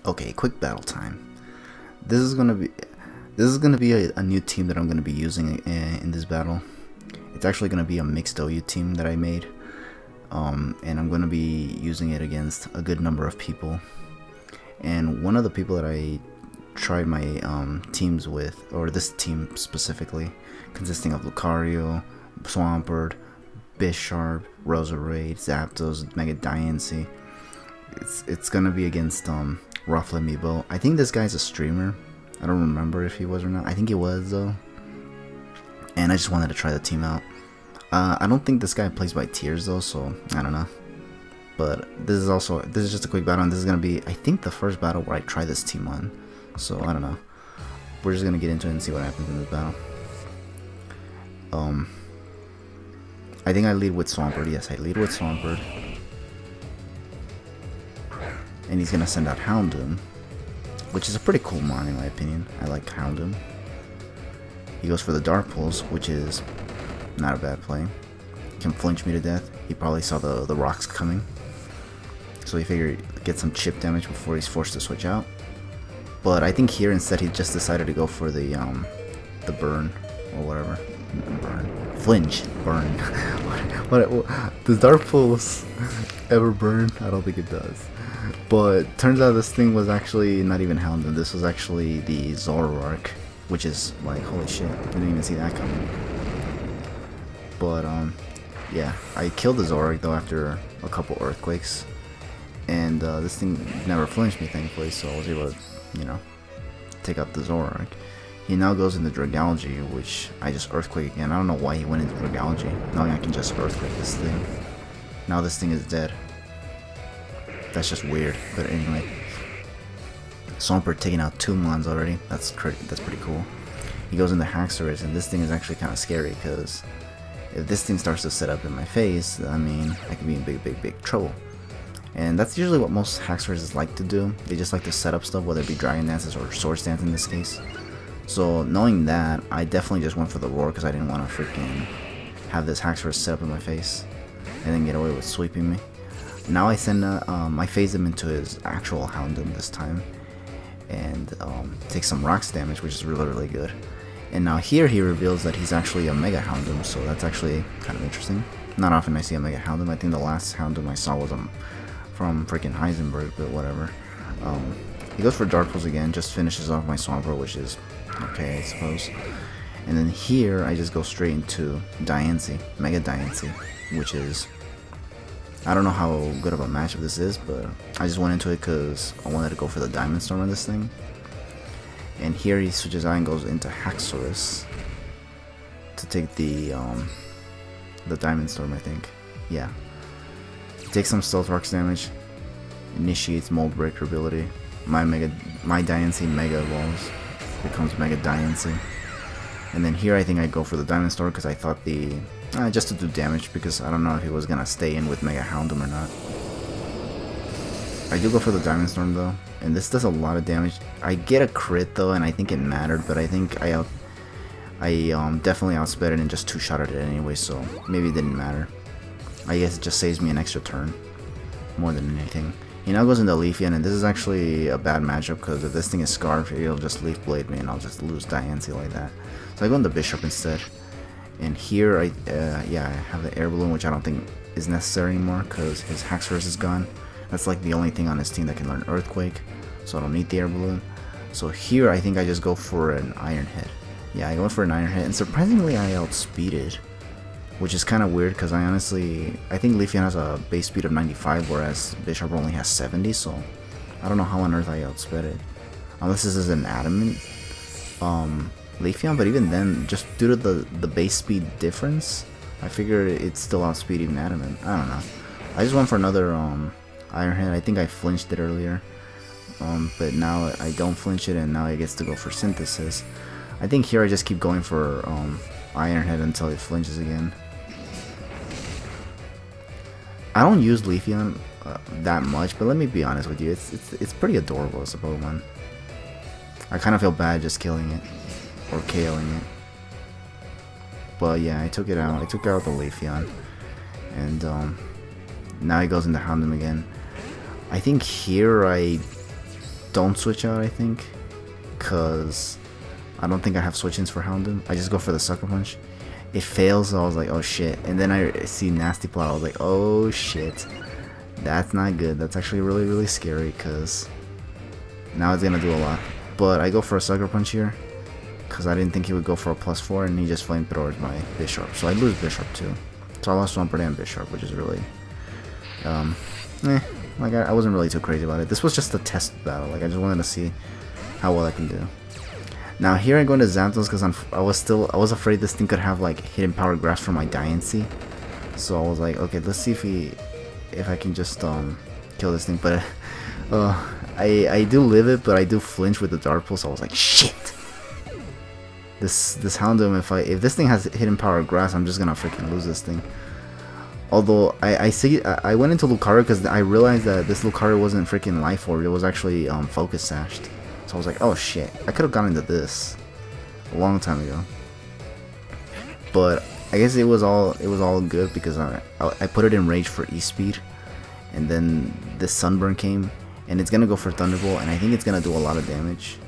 Okay, quick battle time. This is gonna be a new team that I'm gonna be using in this battle. It's actually gonna be a mixed OU team that I made, and I'm gonna be using it against a good number of people. And one of the people that I tried my teams with, or this team specifically, consisting of Lucario, Swampert, Bisharp, Roserade, Zapdos, Mega Diancie. It's gonna be against Roflinmeboat. I think this guy's a streamer. I don't remember if he was or not. I think he was though. And I just wanted to try the team out. I don't think this guy plays by tiers though, so I don't know. But this is just a quick battle, and this is gonna be, I think, the first battle where I try this team on. So I don't know. We're just gonna get into it and see what happens in this battle. I think I lead with Swampert. Yes, I lead with Swampert. And he's gonna send out Houndoom, which is a pretty cool mon in my opinion. I like Houndoom. He goes for the Dark Pulse, which is not a bad play. Can flinch me to death. He probably saw the rocks coming, so he figured get some chip damage before he's forced to switch out. But I think here instead he just decided to go for the burn or whatever. Burn, flinch, burn. what does Dark Pulse ever burn? I don't think it does. But turns out this thing was actually not even Houndoom. This was actually the Zoroark, which is like, holy shit, didn't even see that coming. But yeah, I killed the Zoroark though after a couple earthquakes, and this thing never flinched me thankfully, so I was able to, you know, take out the Zoroark. He now goes into Dragalge, which I just earthquake again. I don't know why he went into Dragalge, knowing I can just earthquake this thing. Now this thing is dead. That's just weird, but anyway. Swampert taking out 2 mons already. That's pretty cool. He goes into Haxorus, and this thing is actually kind of scary because if this thing starts to set up in my face, I mean, I could be in big trouble. And that's usually what most Haxorus like to do. They just like to set up stuff, whether it be Dragon Dances or Sword Dance in this case. So knowing that, I definitely just went for the Roar because I didn't want to freaking have this Haxorus set up in my face and then get away with sweeping me. Now I send I phase him into his actual Houndoom this time, and take some rocks damage, which is really good. And now here he reveals that he's actually a Mega Houndoom, so that's actually kind of interesting. Not often I see a Mega Houndoom. I think the last Houndoom I saw was from freaking Heisenberg, but whatever. He goes for Dark Pulse again, just finishes off my Swampert, which is okay, I suppose. And then here I just go straight into Diancie, Mega Diancie, which is, I don't know how good of a matchup this is, but I just went into it because I wanted to go for the Diamond Storm on this thing. And here he switches out and goes into Haxorus to take the Diamond Storm, I think. Yeah. Takes some Stealth Rocks damage, initiates Mold Breaker ability. My Diancie Mega evolves, becomes Mega Diancie. And then here I think I go for the Diamond Storm because I thought just to do damage, because I don't know if he was gonna stay in with Mega Houndoom or not. I do go for the Diamond Storm though, and this does a lot of damage. I get a crit though, and I think it mattered, but I think I definitely outsped it and just two-shotted it anyway, so maybe it didn't matter. I guess it just saves me an extra turn more than anything. He now goes into Leafeon, and this is actually a bad matchup because if this thing is Scarf, he'll just Leaf Blade me and I'll just lose Diancie like that. So I go into Bisharp instead. And here yeah, I have the Air Balloon, which I don't think is necessary anymore because his Haxorus is gone. That's like the only thing on his team that can learn Earthquake, so I don't need the Air Balloon. So here I think I just go for an Iron Head. Yeah, I go for an Iron Head, and surprisingly I outspeeded, which is kind of weird because I think Leafeon has a base speed of 95, whereas Bisharp only has 70, so I don't know how on earth I outsped it. Unless this is an Adamant Leafeon, but even then, just due to the base speed difference, I figure it's still outspeed even Adamant. I don't know. I just went for another Iron Head. I think I flinched it earlier, but now I don't flinch it, and now it gets to go for Synthesis. I think here I just keep going for Iron Head until it flinches again. I don't use Leafeon that much, but let me be honest with you, it's pretty adorable as a Pokemon. I kind of feel bad just killing it or KOing it. But yeah, I took it out. I took out the Leafeon, and now he goes into Houndoom again. I think here I don't switch out, I think, because I don't think I have switch-ins for Houndoom. I just go for the Sucker Punch. It fails, so I was like, oh shit. And then I see Nasty Plot, I was like, oh shit. That's not good. That's actually really, really scary, because now it's gonna do a lot. But I go for a Sucker Punch here, because I didn't think he would go for a +4, and he just flamethrowers my Bisharp. So I lose Bisharp too. So I lost Swampert and Bisharp, which is really, like I wasn't really too crazy about it. This was just a test battle. Like I just wanted to see how well I can do. Now here I go into Zapdos because I was afraid this thing could have like hidden power grasp for my Diancie. So I was like, okay, let's see if I can just kill this thing. But I do live it, but I do flinch with the Dart Pulse. So I was like, shit. This Houndoom, if this thing has hidden power grass, I'm just gonna freaking lose this thing. Although I went into Lucario because I realized that this Lucario wasn't freaking Life Orb, it was actually Focus Sashed. So I was like, oh shit, I could have gone into this a long time ago. But I guess it was all good because I put it in Rage for E-Speed, and then this Sunburn came, and it's gonna go for Thunderbolt, and I think it's gonna do a lot of damage.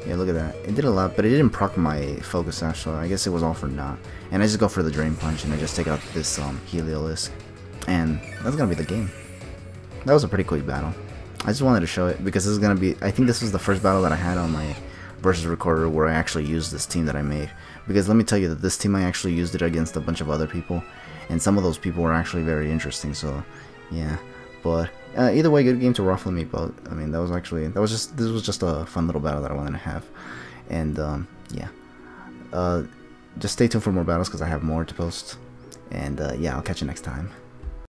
Yeah, look at that. It did a lot, but it didn't proc my Focus Sash, so I guess it was all for naught. And I just go for the Drain Punch, and I just take out this Heliolisk. And that's gonna be the game. That was a pretty quick battle. I just wanted to show it, because this is gonna be... I think this was the first battle that I had on my Versus Recorder where I actually used this team that I made. Because let me tell you that this team, I actually used it against a bunch of other people. And some of those people were actually very interesting, so... yeah. But... either way, good game to Roflinmeboat. I mean, this was just a fun little battle that I wanted to have, and yeah, just stay tuned for more battles because I have more to post, and yeah, I'll catch you next time.